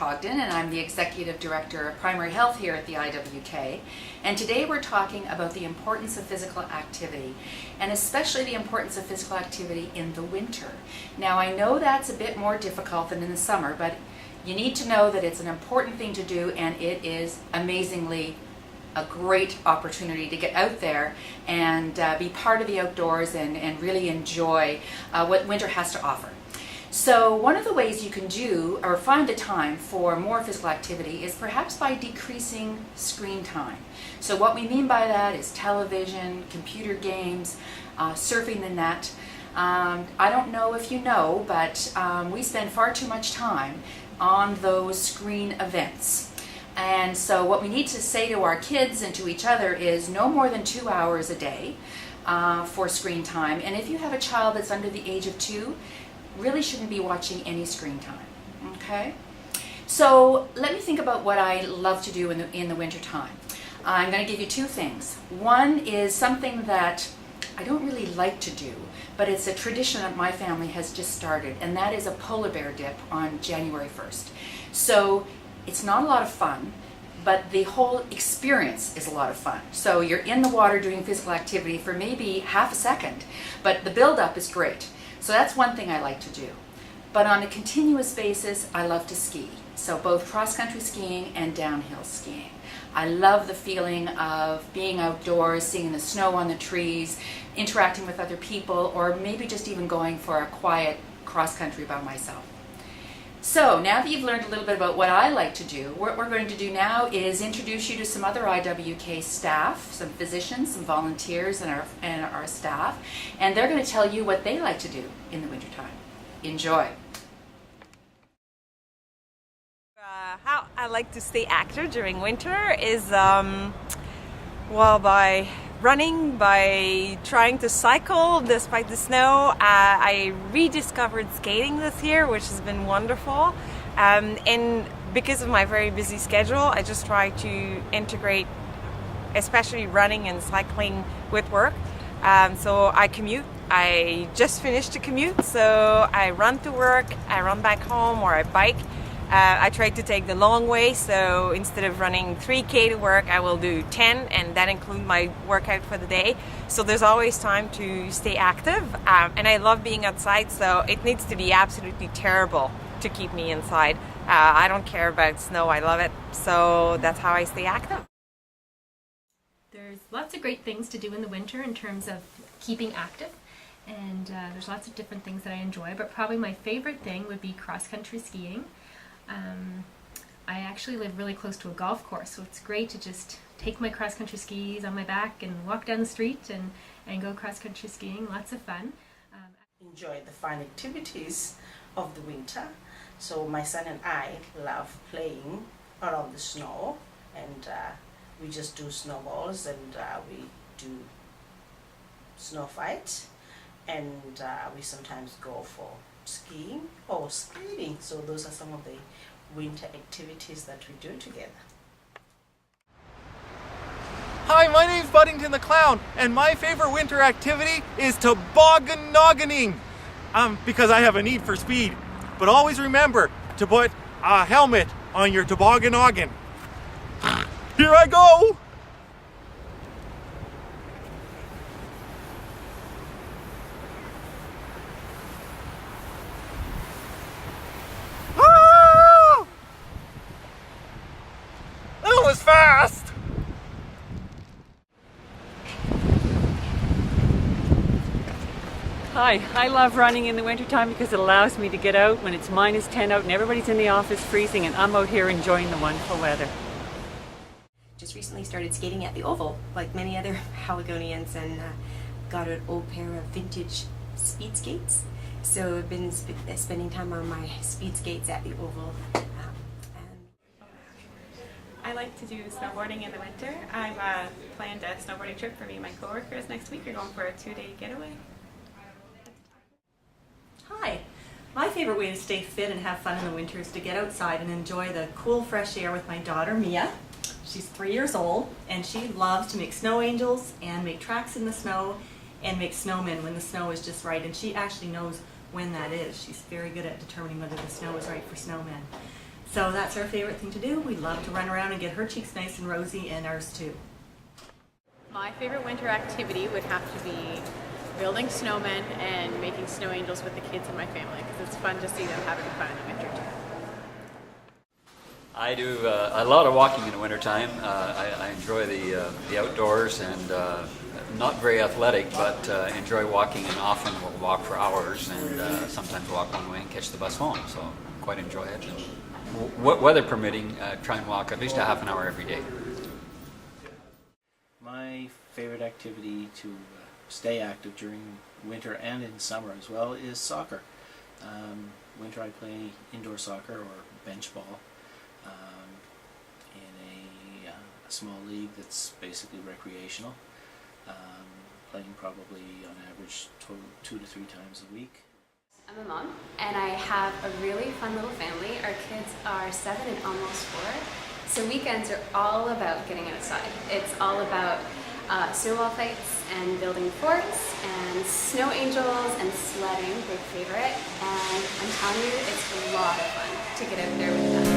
Cogdon, and I'm the Executive Director of Primary Health here at the IWK. And today we're talking about the importance of physical activity, and especially the importance of physical activity in the winter. Now, I know that's a bit more difficult than in the summer, but you need to know that it's an important thing to do, and it is amazingly a great opportunity to get out there and be part of the outdoors and really enjoy what winter has to offer. So one of the ways you can do or find the time for more physical activity is perhaps by decreasing screen time. So what we mean by that is television, computer games, surfing the net. I don't know if you know, but we spend far too much time on those screen events. And so what we need to say to our kids and to each other is no more than 2 hours a day for screen time. And if you have a child that's under the age of 2, really shouldn't be watching any screen time, okay? So let me think about what I love to do in the winter time. I'm going to give you two things. One is something that I don't really like to do, but it's a tradition that my family has just started, and that is a polar bear dip on January 1st. So it's not a lot of fun, but the whole experience is a lot of fun. So you're in the water doing physical activity for maybe half a second, but the build-up is great. So that's one thing I like to do. But on a continuous basis, I love to ski. So both cross-country skiing and downhill skiing. I love the feeling of being outdoors, seeing the snow on the trees, interacting with other people, or maybe just even going for a quiet cross-country by myself. So now that you've learned a little bit about what I like to do, what we're going to do now is introduce you to some other IWK staff, some physicians, some volunteers, and our staff, and they're going to tell you what they like to do in the wintertime. Enjoy. How I like to stay active during winter is, well, by running, by trying to cycle despite the snow. I rediscovered skating this year, which has been wonderful. And because of my very busy schedule, I just try to integrate, especially running and cycling with work. So I commute. I just finished a commute, so I run to work, I run back home, or I bike. I try to take the long way, so instead of running 3K to work, I will do 10, and that includes my workout for the day. So there's always time to stay active, and I love being outside, so it needs to be absolutely terrible to keep me inside. I don't care about snow, I love it, so that's how I stay active. There's lots of great things to do in the winter in terms of keeping active, and there's lots of different things that I enjoy, but probably my favorite thing would be cross-country skiing. I actually live really close to a golf course, so it's great to just take my cross-country skis on my back and walk down the street and go cross-country skiing. Lots of fun. Enjoy the fun activities of the winter. So my son and I love playing around the snow, and we just do snowballs, and we do snow fight, and we sometimes go for skiing or skating. So those are some of the winter activities that we do together. Hi, my name's Buddington the Clown, and my favorite winter activity is toboggan-nogganing, because I have a need for speed. But always remember to put a helmet on your toboggan-noggin. Here I go! That was fast! Hi, I love running in the wintertime because it allows me to get out when it's -10 out and everybody's in the office freezing, and I'm out here enjoying the wonderful weather. Just recently started skating at the Oval, like many other Haligonians, and got an old pair of vintage speed skates. So I've been spending time on my speed skates at the Oval. I like to do snowboarding in the winter. I've planned a snowboarding trip for me and my coworkers next week. We're going for a 2-day getaway. Hi. My favorite way to stay fit and have fun in the winter is to get outside and enjoy the cool, fresh air with my daughter, Mia. She's 3 years old, and she loves to make snow angels and make tracks in the snow and make snowmen when the snow is just right. And she actually knows when that is. She's very good at determining whether the snow is right for snowmen. So that's our favorite thing to do. We love to run around and get her cheeks nice and rosy, and ours too. My favorite winter activity would have to be building snowmen and making snow angels with the kids in my family, because it's fun to see them having fun in the winter too. I do a lot of walking in the wintertime. I enjoy the outdoors, and not very athletic, but enjoy walking, and often will walk for hours, and sometimes walk one way and catch the bus home, so quite enjoy it. And weather permitting, try and walk at least a half an hour every day. My favorite activity to stay active during winter and in summer as well is soccer. Winter I play indoor soccer or bench ball in a small league that's basically recreational, playing probably on average 2 to 3 times a week. I'm a mom, and I have a really fun little family. Our kids are 7 and almost 4, so weekends are all about getting outside. It's all about snowball fights and building forts and snow angels and sledding, big favorite. And I'm telling you, it's a lot of fun to get out there with them.